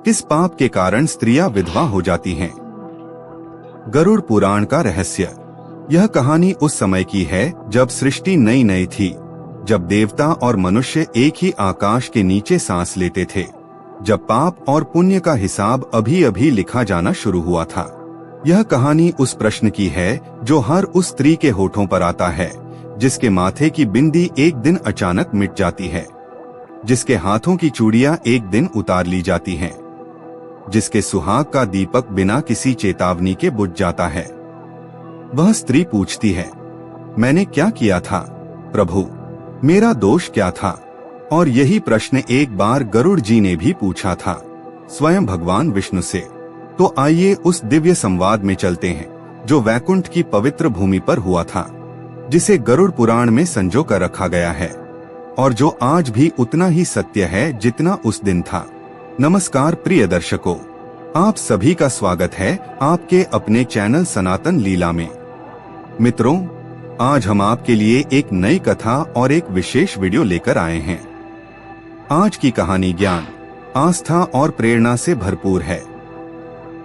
किस पाप के कारण स्त्रियां विधवा हो जाती हैं? गरुड़ पुराण का रहस्य। यह कहानी उस समय की है जब सृष्टि नई नई थी, जब देवता और मनुष्य एक ही आकाश के नीचे सांस लेते थे, जब पाप और पुण्य का हिसाब अभी अभी लिखा जाना शुरू हुआ था। यह कहानी उस प्रश्न की है जो हर उस स्त्री के होठों पर आता है, जिसके माथे की बिंदी एक दिन अचानक मिट जाती है, जिसके हाथों की चूड़ियां एक दिन उतार ली जाती हैं, जिसके सुहाग का दीपक बिना किसी चेतावनी के बुझ जाता है। वह स्त्री पूछती है, मैंने क्या किया था प्रभु, मेरा दोष क्या था? और यही प्रश्न एक बार गरुड़ जी ने भी पूछा था स्वयं भगवान विष्णु से। तो आइए उस दिव्य संवाद में चलते हैं जो वैकुंठ की पवित्र भूमि पर हुआ था, जिसे गरुड़ पुराण में संजो कर रखा गया है और जो आज भी उतना ही सत्य है जितना उस दिन था। नमस्कार प्रिय दर्शकों, आप सभी का स्वागत है आपके अपने चैनल सनातन लीला में। मित्रों, आज हम आपके लिए एक नई कथा और एक विशेष वीडियो लेकर आए हैं। आज की कहानी ज्ञान, आस्था और प्रेरणा से भरपूर है।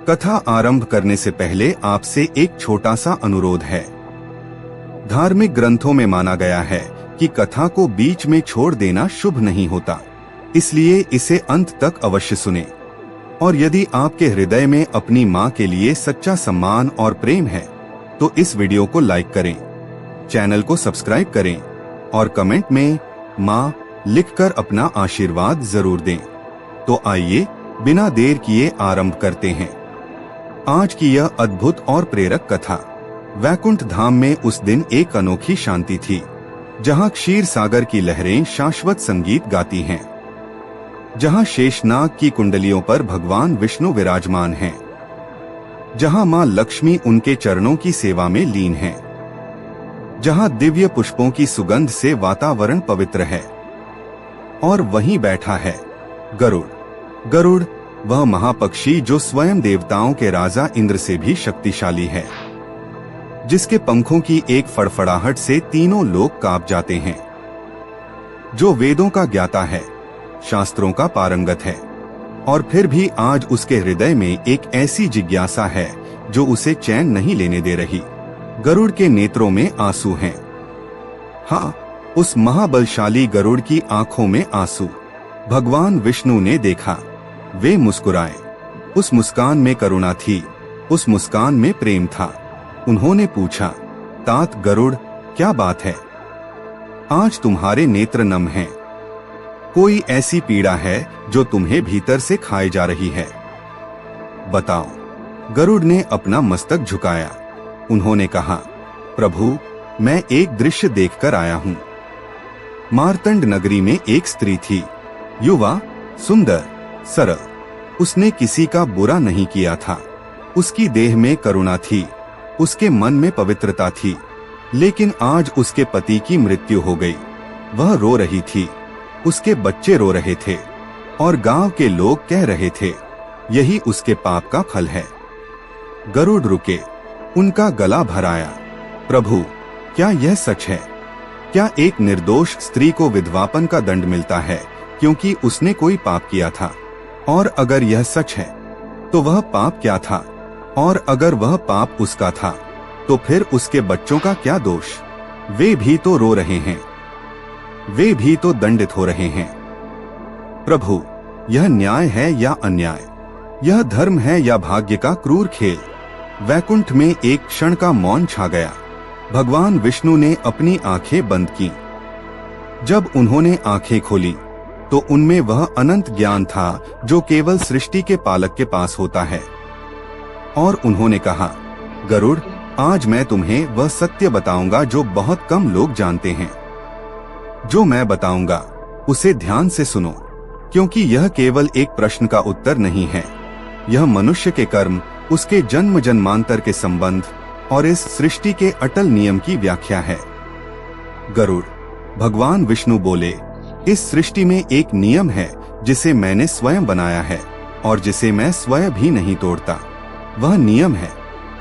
कथा आरंभ करने से पहले आपसे एक छोटा सा अनुरोध है। धार्मिक ग्रंथों में माना गया है कि कथा को बीच में छोड़ देना शुभ नहीं होता, इसलिए इसे अंत तक अवश्य सुने। और यदि आपके हृदय में अपनी माँ के लिए सच्चा सम्मान और प्रेम है तो इस वीडियो को लाइक करें, चैनल को सब्सक्राइब करें और कमेंट में माँ लिखकर अपना आशीर्वाद जरूर दें। तो आइए बिना देर किए आरंभ करते हैं आज की यह अद्भुत और प्रेरक कथा। वैकुंठ धाम में उस दिन एक अनोखी शांति थी, जहाँ क्षीर सागर की लहरें शाश्वत संगीत गाती हैं, जहाँ शेषनाग की कुंडलियों पर भगवान विष्णु विराजमान हैं, जहाँ माँ लक्ष्मी उनके चरणों की सेवा में लीन हैं, जहाँ दिव्य पुष्पों की सुगंध से वातावरण पवित्र है। और वहीं बैठा है गरुड़। गरुड़ वह महापक्षी जो स्वयं देवताओं के राजा इंद्र से भी शक्तिशाली है, जिसके पंखों की एक फड़फड़ाहट से तीनों लोग कांप जाते हैं, जो वेदों का ज्ञाता है, शास्त्रों का पारंगत है, और फिर भी आज उसके हृदय में एक ऐसी जिज्ञासा है जो उसे चैन नहीं लेने दे रही। गरुड़ के नेत्रों में आंसू हैं। हाँ, उस महाबलशाली गरुड़ की आंखों में आंसू। भगवान विष्णु ने देखा, वे मुस्कुराए। उस मुस्कान में करुणा थी, उस मुस्कान में प्रेम था। उन्होंने पूछा, तात गरुड़, क्या बात है? आज तुम्हारे नेत्र नम हैं। कोई ऐसी पीड़ा है जो तुम्हें भीतर से खाए जा रही है? बताओ। गरुड़ ने अपना मस्तक झुकाया। उन्होंने कहा, प्रभु, मैं एक दृश्य देखकर आया हूँ। मार्तंड नगरी में एक स्त्री थी, युवा, सुंदर, सरल। उसने किसी का बुरा नहीं किया था। उसकी देह में करुणा थी, उसके मन में पवित्रता थी। लेकिन आज उसके पति की मृत्यु हो गई। वह रो रही थी, उसके बच्चे रो रहे थे और गांव के लोग कह रहे थे, यही उसके पाप का फल है। गरुड़ रुके, उनका गला भराया। प्रभु, क्या यह सच है? क्या एक निर्दोष स्त्री को विधवापन का दंड मिलता है क्योंकि उसने कोई पाप किया था? और अगर यह सच है तो वह पाप क्या था? और अगर वह पाप उसका था तो फिर उसके बच्चों का क्या दोष? वे भी तो रो रहे हैं, वे भी तो दंडित हो रहे हैं। प्रभु, यह न्याय है या अन्याय? यह धर्म है या भाग्य का क्रूर खेल? वैकुंठ में एक क्षण का मौन छा गया। भगवान विष्णु ने अपनी आंखें बंद की। जब उन्होंने आंखें खोली तो उनमें वह अनंत ज्ञान था जो केवल सृष्टि के पालक के पास होता है। और उन्होंने कहा, गरुड़, आज मैं तुम्हें वह सत्य बताऊंगा जो बहुत कम लोग जानते हैं। जो मैं बताऊंगा उसे ध्यान से सुनो, क्योंकि यह केवल एक प्रश्न का उत्तर नहीं है। यह मनुष्य के कर्म, उसके जन्म जन्मांतर के संबंध और इस सृष्टि के अटल नियम की व्याख्या है। गरुड़, भगवान विष्णु बोले, इस सृष्टि में एक नियम है जिसे मैंने स्वयं बनाया है और जिसे मैं स्वयं भी नहीं तोड़ता। वह नियम है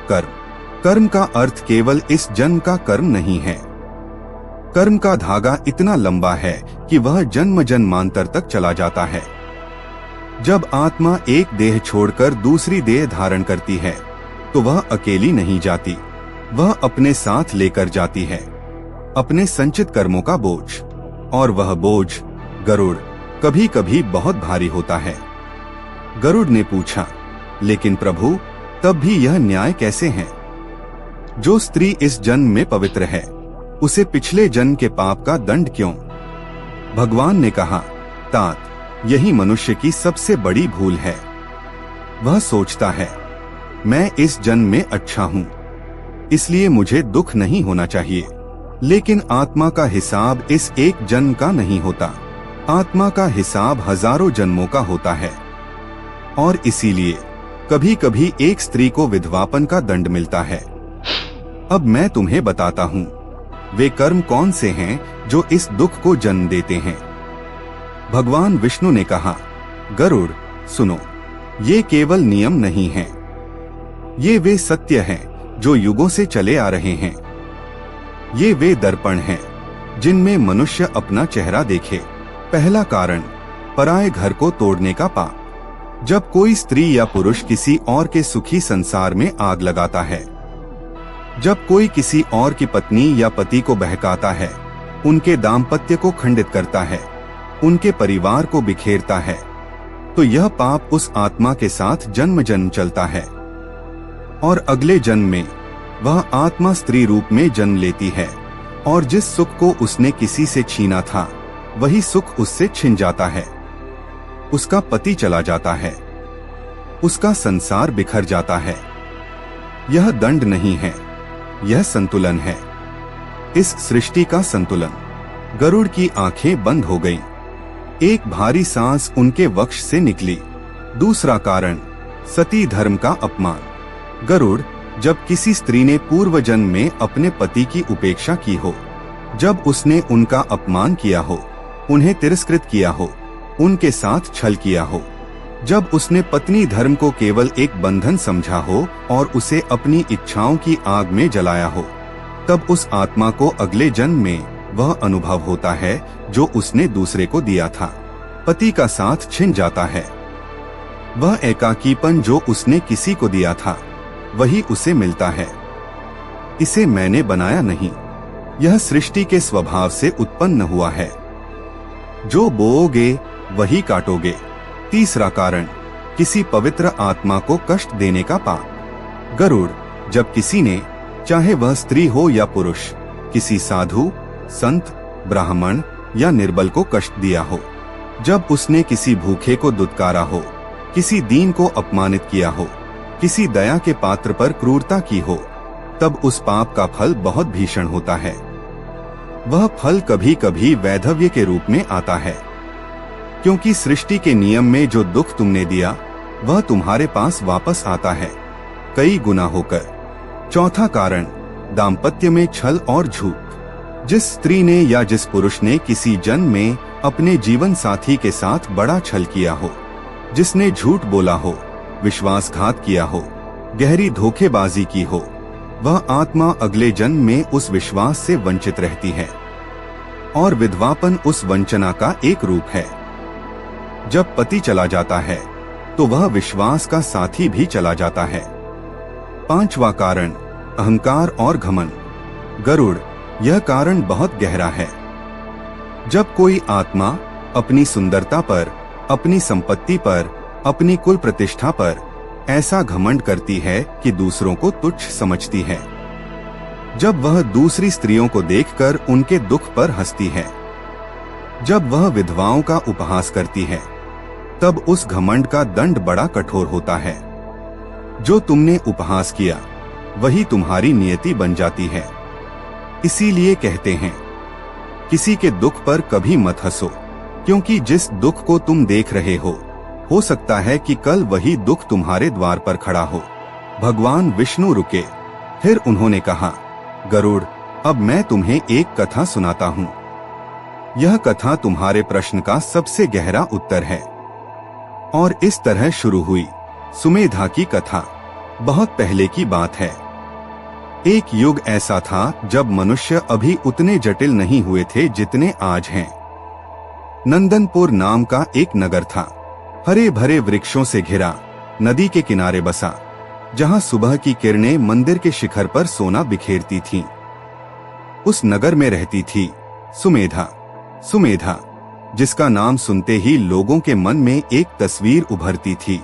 कर्म। कर्म का अर्थ केवल इस जन्म का कर्म नहीं है। कर्म का धागा इतना लंबा है कि वह जन्म जन्मांतर तक चला जाता है। जब आत्मा एक देह छोड़कर दूसरी देह धारण करती है तो वह अकेली नहीं जाती, वह अपने साथ लेकर जाती है अपने संचित कर्मों का बोझ। और वह बोझ गरुड़ कभी कभी बहुत भारी होता है। गरुड़ ने पूछा, लेकिन प्रभु, तब भी यह न्याय कैसे है? जो स्त्री इस जन्म में पवित्र है, उसे पिछले जन्म के पाप का दंड क्यों? भगवान ने कहा, तात, यही मनुष्य की सबसे बड़ी भूल है। वह सोचता है, मैं इस जन्म में अच्छा हूँ, इसलिए मुझे दुख नहीं होना चाहिए। लेकिन आत्मा का हिसाब इस एक जन्म का नहीं होता, आत्मा का हिसाब हजारों जन्मों का होता है। और इसीलिए कभी कभी एक स्त्री को विधवापन का दंड मिलता है। अब मैं तुम्हें बताता हूँ वे कर्म कौन से हैं जो इस दुख को जन्म देते हैं। भगवान विष्णु ने कहा, गरुड़ सुनो, ये केवल नियम नहीं हैं, ये वे सत्य हैं जो युगों से चले आ रहे हैं। ये वे दर्पण हैं जिनमें मनुष्य अपना चेहरा देखे। पहला कारण, पराये घर को तोड़ने का पाप। जब कोई स्त्री या पुरुष किसी और के सुखी संसार में आग लगाता है, जब कोई किसी और की पत्नी या पति को बहकाता है, उनके दाम्पत्य को खंडित करता है, उनके परिवार को बिखेरता है, तो यह पाप उस आत्मा के साथ जन्म जन्म चलता है। और अगले जन्म में वह आत्मा स्त्री रूप में जन्म लेती है, और जिस सुख को उसने किसी से छीना था, वही सुख उससे छिन जाता है। उसका पति चला जाता है, उसका संसार बिखर जाता है। यह दंड नहीं है, यह संतुलन है, इस सृष्टि का संतुलन। गरुड़ की आंखें बंद हो गईं। एक भारी सांस उनके वक्ष से निकली। दूसरा कारण, सती धर्म का अपमान। गरुड़, जब किसी स्त्री ने पूर्व जन्म में अपने पति की उपेक्षा की हो, जब उसने उनका अपमान किया हो, उन्हें तिरस्कृत किया हो, उनके साथ छल किया हो, जब उसने पत्नी धर्म को केवल एक बंधन समझा हो और उसे अपनी इच्छाओं की आग में जलाया हो, तब उस आत्मा को अगले जन्म में वह अनुभव होता है जो उसने दूसरे को दिया था। पति का साथ छिन जाता है। वह एकाकीपन जो उसने किसी को दिया था, वही उसे मिलता है। इसे मैंने बनाया नहीं, यह सृष्टि के स्वभाव से उत्पन्न हुआ है। जो बोओगे वही काटोगे। तीसरा कारण, किसी पवित्र आत्मा को कष्ट देने का पाप। गरुड़, जब किसी ने, चाहे वह स्त्री हो या पुरुष, किसी साधु, संत, ब्राह्मण या निर्बल को कष्ट दिया हो, जब उसने किसी भूखे को दुत्कारा हो, किसी दीन को अपमानित किया हो, किसी दया के पात्र पर क्रूरता की हो, तब उस पाप का फल बहुत भीषण होता है। वह फल कभी कभी वैधव्य के रूप में आता है, क्योंकि सृष्टि के नियम में जो दुख तुमने दिया वह तुम्हारे पास वापस आता है, कई गुना होकर। चौथा कारण, दाम्पत्य में छल और झूठ। जिस स्त्री ने या जिस पुरुष ने किसी जन्म में अपने जीवन साथी के साथ बड़ा छल किया हो, जिसने झूठ बोला हो, विश्वासघात किया हो, गहरी धोखेबाजी की हो, वह आत्मा अगले जन्म में उस विश्वास से वंचित रहती है। और विधवापन उस वंचना का एक रूप है। जब पति चला जाता है तो वह विश्वास का साथी भी चला जाता है। पांचवा कारण, अहंकार और घमंड। गरुड़, यह कारण बहुत गहरा है। जब कोई आत्मा अपनी सुंदरता पर, अपनी संपत्ति पर, अपनी कुल प्रतिष्ठा पर ऐसा घमंड करती है कि दूसरों को तुच्छ समझती है, जब वह दूसरी स्त्रियों को देखकर उनके दुख पर हंसती है, जब वह विधवाओं का उपहास करती है, तब उस घमंड का दंड बड़ा कठोर होता है। जो तुमने उपहास किया वही तुम्हारी नियति बन जाती है। इसीलिए कहते हैं, किसी के दुख पर कभी मत हंसो, क्योंकि जिस दुख को तुम देख रहे हो सकता है कि कल वही दुख तुम्हारे द्वार पर खड़ा हो। भगवान विष्णु रुके, फिर उन्होंने कहा, गरुड़, अब मैं तुम्हें एक कथा सुनाता हूँ। यह कथा तुम्हारे प्रश्न का सबसे गहरा उत्तर है। और इस तरह शुरू हुई सुमेधा की कथा। बहुत पहले की बात है। एक युग ऐसा था जब मनुष्य अभी उतने जटिल नहीं हुए थे जितने आज हैं। नंदनपुर नाम का एक नगर था। हरे भरे वृक्षों से घिरा नदी के किनारे बसा, जहां सुबह की किरणें मंदिर के शिखर पर सोना बिखेरती थीं। उस नगर में रहती थी सुमेधा। सुमेधा, जिसका नाम सुनते ही लोगों के मन में एक तस्वीर उभरती थी।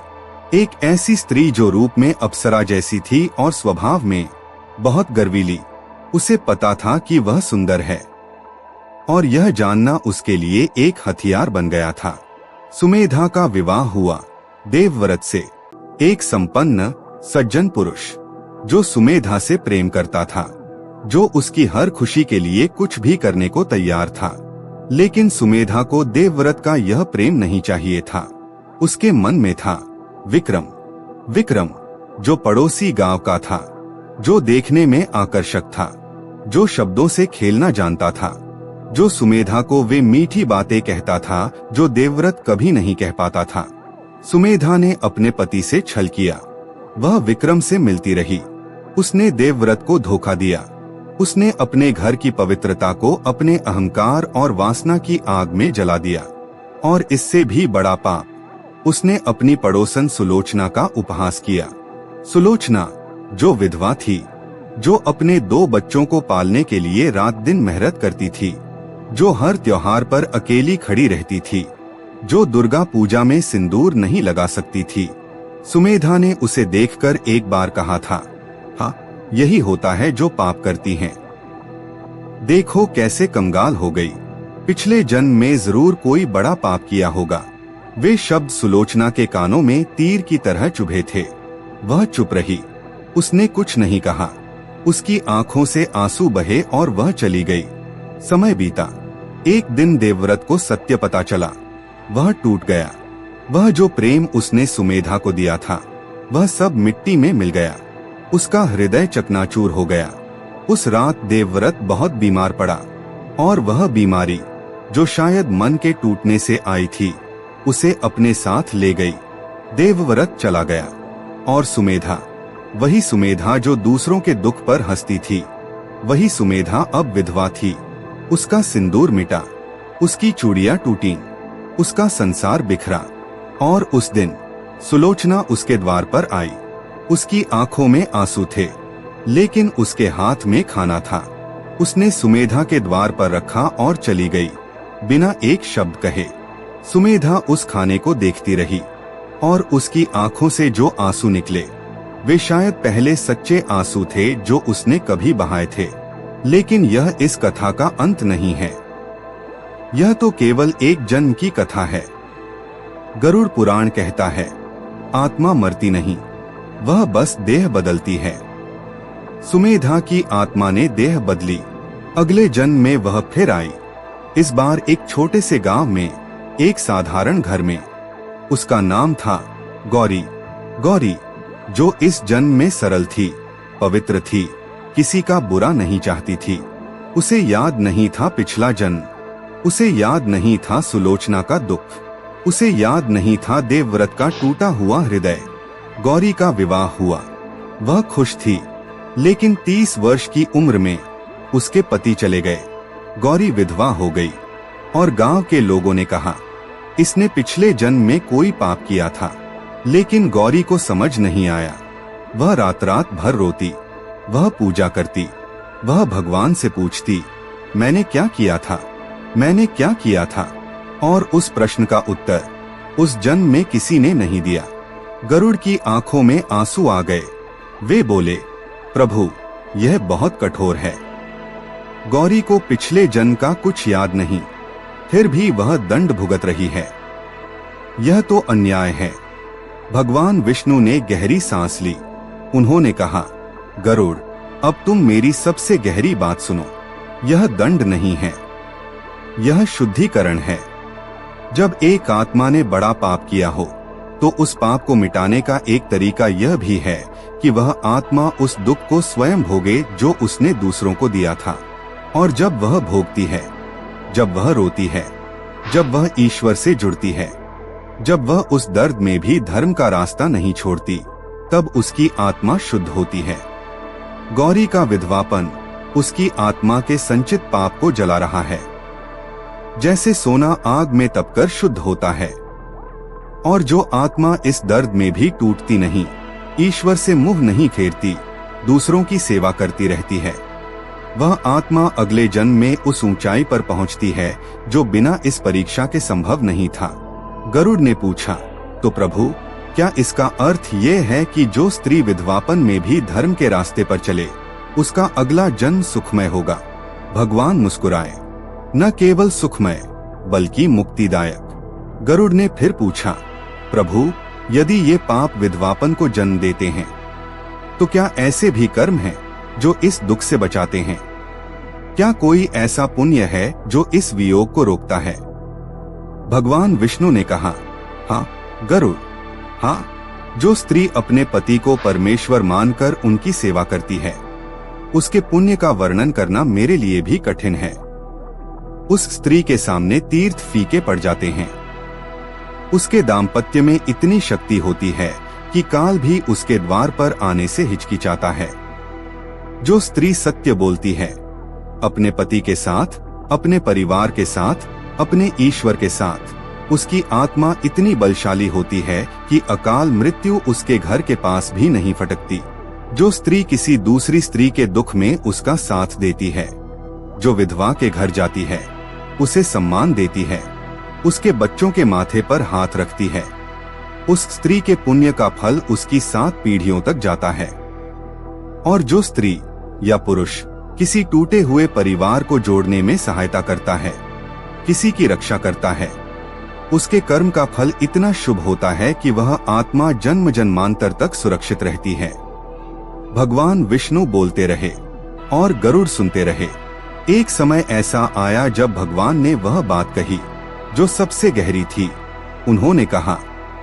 एक ऐसी स्त्री जो रूप में अप्सरा जैसी थी और स्वभाव में बहुत गर्वीली। उसे पता था कि वह सुंदर है और यह जानना उसके लिए एक हथियार बन गया था। सुमेधा का विवाह हुआ देवव्रत से, एक संपन्न सज्जन पुरुष जो सुमेधा से प्रेम करता था, जो उसकी हर खुशी के लिए कुछ भी करने को तैयार था। लेकिन सुमेधा को देवव्रत का यह प्रेम नहीं चाहिए था। उसके मन में था विक्रम। विक्रम, जो पड़ोसी गांव का था, जो देखने में आकर्षक था, जो शब्दों से खेलना जानता था, जो सुमेधा को वे मीठी बातें कहता था जो देवव्रत कभी नहीं कह पाता था। सुमेधा ने अपने पति से छल किया। वह विक्रम से मिलती रही। उसने देवव्रत को धोखा दिया। उसने अपने घर की पवित्रता को अपने अहंकार और वासना की आग में जला दिया। और इससे भी बड़ा पाप, उसने अपनी पड़ोसन सुलोचना का उपहास किया। सुलोचना, जो विधवा थी, जो अपने 2 बच्चों को पालने के लिए रात दिन मेहनत करती थी, जो हर त्योहार पर अकेली खड़ी रहती थी, जो दुर्गा पूजा में सिंदूर नहीं लगा सकती थी। सुमेधा ने उसे देखकर एक बार कहा था, हाँ, यही होता है जो पाप करती हैं। देखो कैसे कंगाल हो गई। पिछले जन्म में जरूर कोई बड़ा पाप किया होगा। वे शब्द सुलोचना के कानों में तीर की तरह चुभे थे। वह चुप रही। उसने कुछ नहीं कहा। उसकी आंखों से आंसू बहे और वह चली गई। समय बीता। एक दिन देवव्रत को सत्य पता चला। वह टूट गया। वह जो प्रेम उसने सुमेधा को दिया था, वह सब मिट्टी में मिल गया। उसका हृदय चकनाचूर हो गया। उस रात देवव्रत बहुत बीमार पड़ा और वह बीमारी, जो शायद मन के टूटने से आई थी, उसे अपने साथ ले गई। देवव्रत चला गया और सुमेधा, वही सुमेधा जो दूसरों के दुख पर हंसती थी, वही सुमेधा अब विधवा थी। उसका सिंदूर मिटा, उसकी चूड़ियां टूटीं, उसका संसार बिखरा। और उस दिन सुलोचना उसके द्वार पर आई। उसकी आंखों में आंसू थे, लेकिन उसके हाथ में खाना था। उसने सुमेधा के द्वार पर रखा और चली गई, बिना एक शब्द कहे। सुमेधा उस खाने को देखती रही और उसकी आंखों से जो आंसू निकले, वे शायद पहले सच्चे आंसू थे जो उसने कभी बहाए थे। लेकिन यह इस कथा का अंत नहीं है। यह तो केवल एक जन्म की कथा है। गरुड़ पुराण कहता है, आत्मा मरती नहीं, वह बस देह बदलती है। सुमेधा की आत्मा ने देह बदली। अगले जन्म में वह फिर आई। इस बार एक छोटे से गांव में, एक साधारण घर में। उसका नाम था गौरी। गौरी, जो इस जन्म में सरल थी, पवित्र थी, किसी का बुरा नहीं चाहती थी। उसे याद नहीं था पिछला जन्म। उसे याद नहीं था सुलोचना का दुख। उसे याद नहीं था देवव्रत का टूटा हुआ हृदय। गौरी का विवाह हुआ। वह खुश थी, लेकिन 30 वर्ष की उम्र में उसके पति चले गए। गौरी विधवा हो गई और गांव के लोगों ने कहा, इसने पिछले जन्म में कोई पाप किया था। लेकिन गौरी को समझ नहीं आया। वह रात रात भर रोती। वह पूजा करती। वह भगवान से पूछती, मैंने क्या किया था, मैंने क्या किया था? और उस प्रश्न का उत्तर उस जन्म में किसी ने नहीं दिया। गरुड़ की आंखों में आंसू आ गए। वे बोले, प्रभु, यह बहुत कठोर है। गौरी को पिछले जन्म का कुछ याद नहीं, फिर भी वह दंड भुगत रही है। यह तो अन्याय है। भगवान विष्णु ने गहरी सांस ली। उन्होंने कहा, गरुड़, अब तुम मेरी सबसे गहरी बात सुनो। यह दंड नहीं है, यह शुद्धिकरण है। जब एक आत्मा ने बड़ा पाप किया हो, तो उस पाप को मिटाने का एक तरीका यह भी है कि वह आत्मा उस दुख को स्वयं भोगे जो उसने दूसरों को दिया था। और जब वह भोगती है, जब वह रोती है, जब वह ईश्वर से जुड़ती है, जब वह उस दर्द में भी धर्म का रास्ता नहीं छोड़ती, तब उसकी आत्मा शुद्ध होती है। गौरी का विधवापन उसकी आत्मा के संचित पाप को जला रहा है। जैसे सोना आग में तपकर शुद्ध होता है, और जो आत्मा इस दर्द में भी टूटती नहीं, ईश्वर से मुंह नहीं फेरती, दूसरों की सेवा करती रहती है, वह आत्मा अगले जन्म में उस ऊंचाई पर पहुंचती है जो बिना इस परीक्षा के संभव नहीं था। गरुड़ ने पूछा, तो प्रभु, क्या इसका अर्थ ये है कि जो स्त्री विधवापन में भी धर्म के रास्ते पर चले, उसका अगला जन्म सुखमय होगा? भगवान मुस्कुराए, न केवल सुखमय बल्कि मुक्तिदायक। गरुड़ ने फिर पूछा, प्रभु, यदि ये पाप विधवापन को जन्म देते हैं, तो क्या ऐसे भी कर्म हैं जो इस दुख से बचाते हैं? क्या कोई ऐसा पुण्य है जो इस वियोग को रोकता है? भगवान विष्णु ने कहा, हाँ गरुड़, हाँ, जो स्त्री अपने पति को परमेश्वर मानकर उनकी सेवा करती है, उसके पुण्य का वर्णन करना मेरे लिए भी कठिन है। उस स्त्री के सामने तीर्थ फीके पड़ जाते हैं। उसके दाम्पत्य में इतनी शक्ति होती है कि काल भी उसके द्वार पर आने से हिचकिचाता है। जो स्त्री सत्य बोलती है, अपने पति के साथ, अपने परिवार के साथ, अपने ईश्वर के साथ, उसकी आत्मा इतनी बलशाली होती है कि अकाल मृत्यु उसके घर के पास भी नहीं फटकती। जो स्त्री किसी दूसरी स्त्री के दुख में उसका साथ देती है, जो विधवा के घर जाती है, उसे सम्मान देती है, उसके बच्चों के माथे पर हाथ रखती है, उस स्त्री के पुण्य का फल उसकी 7 पीढ़ियों तक जाता है। और जो स्त्री या पुरुष किसी टूटे हुए परिवार को जोड़ने में सहायता करता है, किसी की रक्षा करता है, उसके कर्म का फल इतना शुभ होता है कि वह आत्मा जन्म जन्मांतर तक सुरक्षित रहती है। भगवान विष्णु बोलते रहे और गरुड़ सुनते रहे। एक समय ऐसा आया जब भगवान ने वह बात कही जो सबसे गहरी थी। उन्होंने कहा,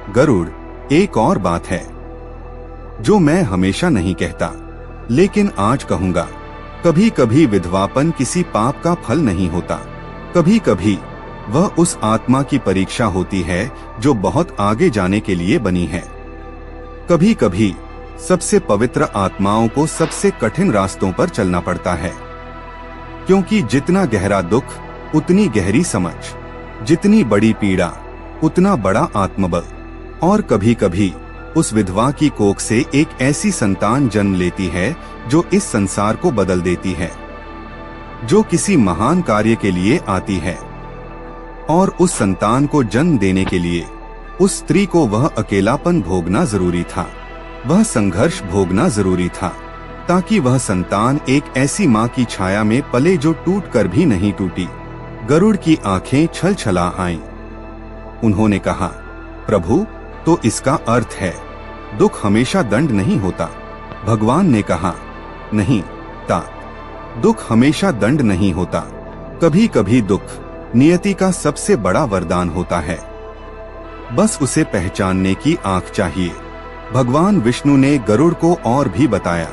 गरुड़, एक और बात है जो मैं हमेशा नहीं कहता, लेकिन आज कहूंगा। कभी कभी विधवापन किसी पाप का फल नहीं होता, कभी कभी वह उस आत्मा की परीक्षा होती है जो बहुत आगे जाने के लिए बनी है। कभी कभी सबसे पवित्र आत्माओं को सबसे कठिन रास्तों पर चलना पड़ता है, क्योंकि जितना गहरा दुख उतनी गहरी समझ, जितनी बड़ी पीड़ा उतना बड़ा आत्मबल। और कभी कभी उस विधवा की कोख से एक ऐसी संतान जन्म लेती है जो इस संसार को बदल देती है, जो किसी महान कार्य के लिए आती है। और उस संतान को जन्म देने के लिए उस स्त्री को वह अकेलापन भोगना जरूरी था, वह संघर्ष भोगना जरूरी था, ताकि वह संतान एक ऐसी माँ की छाया में पले जो टूट कर भी नहीं टूटी। गरुड़ की आंखें छल छला आईं। उन्होंने कहा, प्रभु, तो इसका अर्थ है दुख हमेशा दंड नहीं होता? भगवान ने कहा, नहीं तात, दुख हमेशा दंड नहीं होता। कभी कभी दुख नियति का सबसे बड़ा वरदान होता है, बस उसे पहचानने की आंख चाहिए। भगवान विष्णु ने गरुड़ को और भी बताया।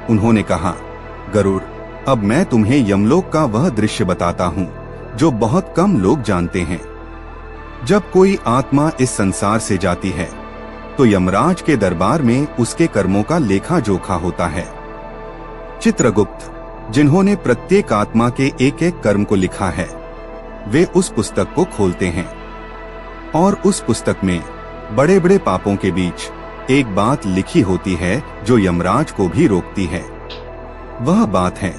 उन्होंने कहा, गरुड़, अब मैं तुम्हें यमलोक का वह दृश्य बताता हूँ जो बहुत कम लोग जानते हैं। जब कोई आत्मा इस संसार से जाती है तो यमराज के दरबार में उसके कर्मों का लेखा जोखा होता है। चित्रगुप्त, जिन्होंने प्रत्येक आत्मा के एक एक कर्म को लिखा है, वे उस पुस्तक को खोलते हैं और उस पुस्तक में बड़े बड़े पापों के बीच एक बात लिखी होती है जो यमराज को भी रोकती है। वह बात है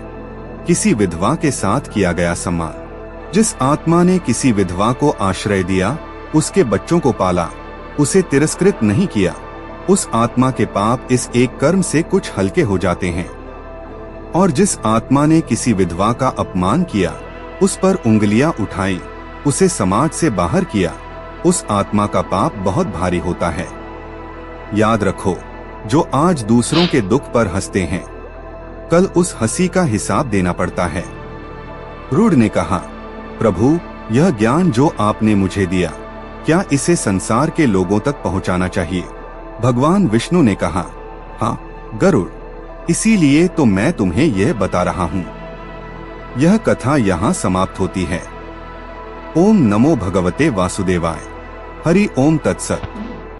किसी विधवा के साथ किया गया सम्मान। जिस आत्मा ने किसी विधवा को आश्रय दिया, उसके बच्चों को पाला, उसे तिरस्कृत नहीं किया, उस आत्मा के पाप इस एक कर्म से कुछ हल्के हो जाते हैं। और जिस आत्मा ने किसी विधवा का अपमान किया, उस पर उंगलियां उठाई, उसे समाज से बाहर किया, उस आत्मा का पाप बहुत भारी होता है। याद रखो, जो आज दूसरों के दुख पर हंसते हैं, कल उस हंसी का हिसाब देना पड़ता है। गरुड़ ने कहा, प्रभु, यह ज्ञान जो आपने मुझे दिया, क्या इसे संसार के लोगों तक पहुंचाना चाहिए? भगवान विष्णु ने कहा, हाँ गरुड़, इसीलिए तो मैं तुम्हें यह बता रहा हूँ। यह कथा यहाँ समाप्त होती है। ओम नमो भगवते वासुदेवाय। हरि ओम तत्सत।